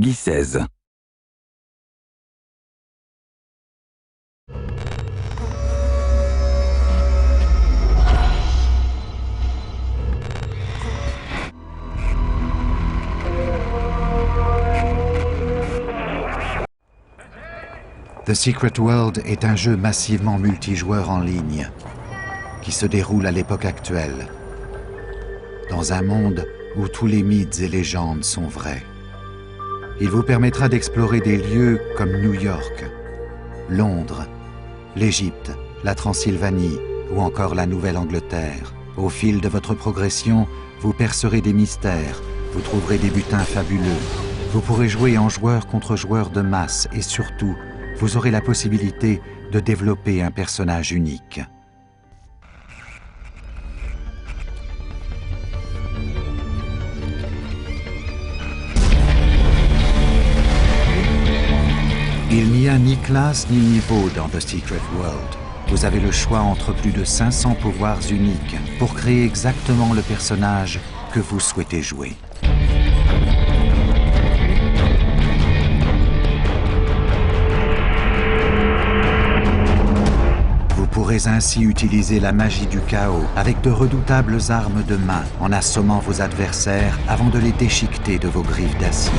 Peggy 16. The Secret World est un jeu massivement multijoueur en ligne qui se déroule à l'époque actuelle, dans un monde où tous les mythes et légendes sont vrais. Il vous permettra d'explorer des lieux comme New York, Londres, l'Égypte, la Transylvanie ou encore la Nouvelle-Angleterre. Au fil de votre progression, vous percerez des mystères, vous trouverez des butins fabuleux, vous pourrez jouer en joueur contre joueur de masse et surtout, vous aurez la possibilité de développer un personnage unique. Il n'y a ni classe ni niveau dans The Secret World. Vous avez le choix entre plus de 500 pouvoirs uniques pour créer exactement le personnage que vous souhaitez jouer. Vous pourrez ainsi utiliser la magie du chaos avec de redoutables armes de main en assommant vos adversaires avant de les déchiqueter de vos griffes d'acier.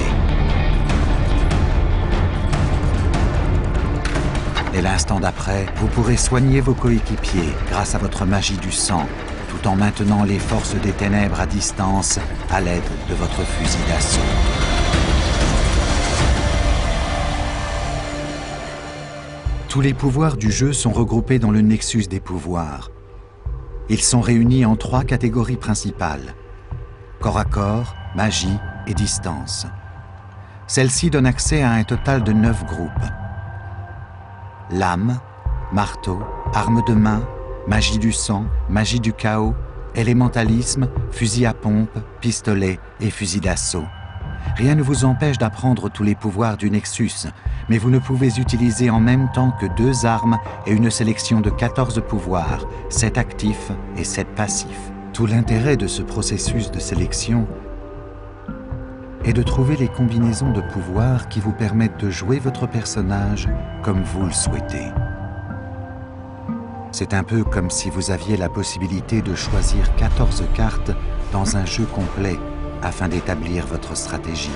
Et l'instant d'après, vous pourrez soigner vos coéquipiers grâce à votre magie du sang, tout en maintenant les forces des ténèbres à distance à l'aide de votre fusil d'assaut. Tous les pouvoirs du jeu sont regroupés dans le Nexus des pouvoirs. Ils sont réunis en 3 catégories principales: corps à corps, magie et distance. Celle-ci donne accès à un total de 9 groupes. Lame, marteau, arme de main, magie du sang, magie du chaos, élémentalisme, fusil à pompe, pistolet et fusil d'assaut. Rien ne vous empêche d'apprendre tous les pouvoirs du Nexus, mais vous ne pouvez utiliser en même temps que 2 armes et une sélection de 14 pouvoirs, 7 actifs et 7 passifs. Tout l'intérêt de ce processus de sélection est de trouver les combinaisons de pouvoirs qui vous permettent de jouer votre personnage comme vous le souhaitez. C'est un peu comme si vous aviez la possibilité de choisir 14 cartes dans un jeu complet afin d'établir votre stratégie.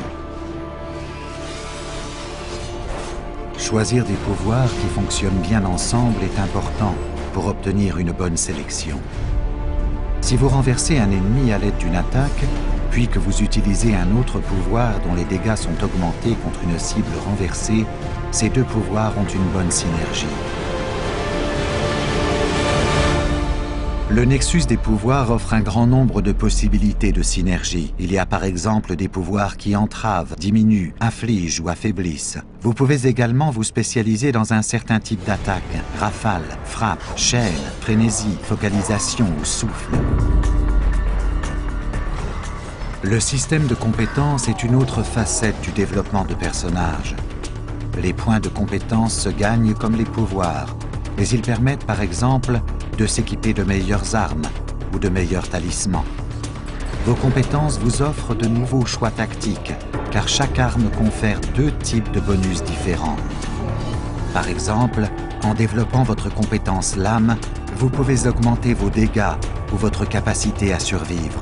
Choisir des pouvoirs qui fonctionnent bien ensemble est important pour obtenir une bonne sélection. Si vous renversez un ennemi à l'aide d'une attaque, puis que vous utilisez un autre pouvoir dont les dégâts sont augmentés contre une cible renversée, ces 2 pouvoirs ont une bonne synergie. Le Nexus des pouvoirs offre un grand nombre de possibilités de synergie. Il y a par exemple des pouvoirs qui entravent, diminuent, infligent ou affaiblissent. Vous pouvez également vous spécialiser dans un certain type d'attaque: rafale, frappe, chaîne, frénésie, focalisation ou souffle. Le système de compétences est une autre facette du développement de personnages. Les points de compétences se gagnent comme les pouvoirs, mais ils permettent par exemple de s'équiper de meilleures armes ou de meilleurs talismans. Vos compétences vous offrent de nouveaux choix tactiques, car chaque arme confère 2 types de bonus différents. Par exemple, en développant votre compétence lame, vous pouvez augmenter vos dégâts ou votre capacité à survivre.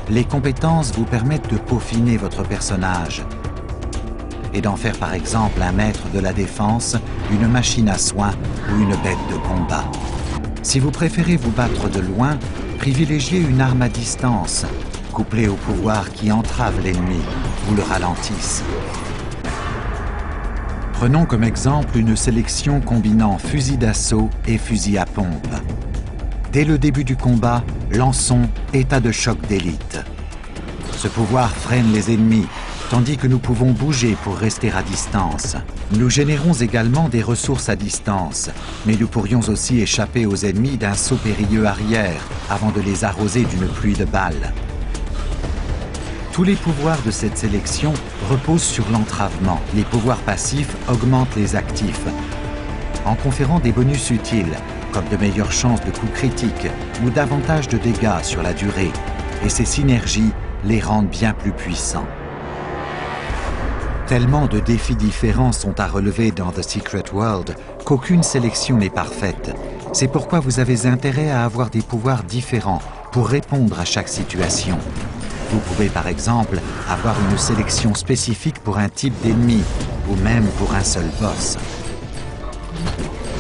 Les compétences vous permettent de peaufiner votre personnage et d'en faire par exemple un maître de la défense, une machine à soins ou une bête de combat. Si vous préférez vous battre de loin, privilégiez une arme à distance, couplée aux pouvoirs qui entravent l'ennemi ou le ralentissent. Prenons comme exemple une sélection combinant fusil d'assaut et fusil à pompe. Dès le début du combat, lançons état de choc d'élite. Ce pouvoir freine les ennemis, tandis que nous pouvons bouger pour rester à distance. Nous générons également des ressources à distance, mais nous pourrions aussi échapper aux ennemis d'un saut périlleux arrière avant de les arroser d'une pluie de balles. Tous les pouvoirs de cette sélection reposent sur l'entravement. Les pouvoirs passifs augmentent les actifs, en conférant des bonus utiles, comme de meilleures chances de coups critiques ou davantage de dégâts sur la durée, et ces synergies les rendent bien plus puissants. Tellement de défis différents sont à relever dans The Secret World qu'aucune sélection n'est parfaite. C'est pourquoi vous avez intérêt à avoir des pouvoirs différents pour répondre à chaque situation. Vous pouvez par exemple avoir une sélection spécifique pour un type d'ennemi ou même pour un seul boss.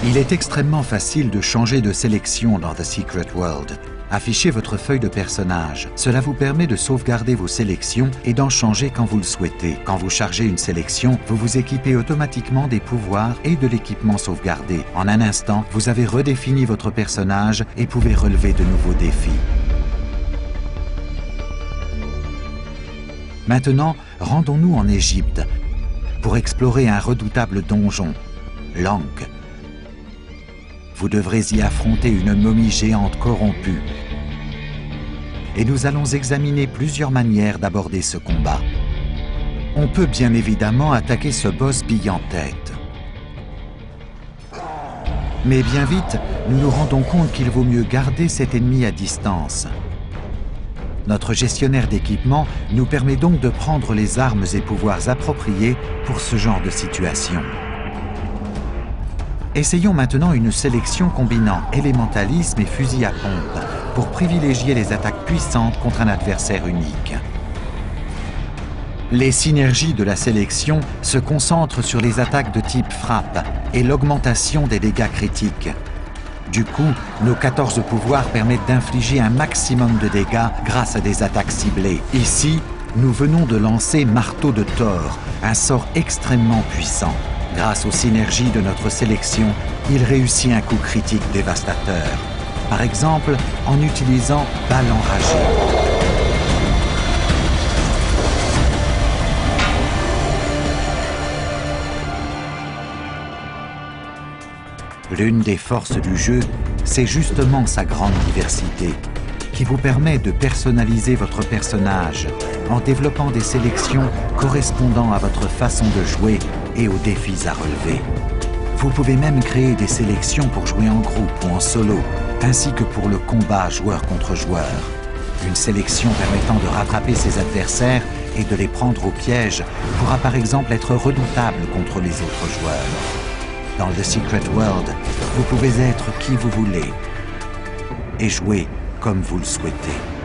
Il est extrêmement facile de changer de sélection dans The Secret World. Affichez votre feuille de personnage. Cela vous permet de sauvegarder vos sélections et d'en changer quand vous le souhaitez. Quand vous chargez une sélection, vous vous équipez automatiquement des pouvoirs et de l'équipement sauvegardé. En un instant, vous avez redéfini votre personnage et pouvez relever de nouveaux défis. Maintenant, rendons-nous en Égypte pour explorer un redoutable donjon, l'Ankh. Vous devrez y affronter une momie géante corrompue. Et nous allons examiner plusieurs manières d'aborder ce combat. On peut bien évidemment attaquer ce boss bille en tête. Mais bien vite, nous nous rendons compte qu'il vaut mieux garder cet ennemi à distance. Notre gestionnaire d'équipement nous permet donc de prendre les armes et pouvoirs appropriés pour ce genre de situation. Essayons maintenant une sélection combinant élémentalisme et fusil à pompe pour privilégier les attaques puissantes contre un adversaire unique. Les synergies de la sélection se concentrent sur les attaques de type frappe et l'augmentation des dégâts critiques. Du coup, nos 14 pouvoirs permettent d'infliger un maximum de dégâts grâce à des attaques ciblées. Ici, nous venons de lancer Marteau de Thor, un sort extrêmement puissant. Grâce aux synergies de notre sélection, il réussit un coup critique dévastateur. Par exemple, en utilisant Balle enragée. L'une des forces du jeu, c'est justement sa grande diversité, qui vous permet de personnaliser votre personnage en développant des sélections correspondant à votre façon de jouer et aux défis à relever. Vous pouvez même créer des sélections pour jouer en groupe ou en solo, ainsi que pour le combat joueur contre joueur. Une sélection permettant de rattraper ses adversaires et de les prendre au piège pourra par exemple être redoutable contre les autres joueurs. Dans The Secret World, vous pouvez être qui vous voulez et jouer comme vous le souhaitez.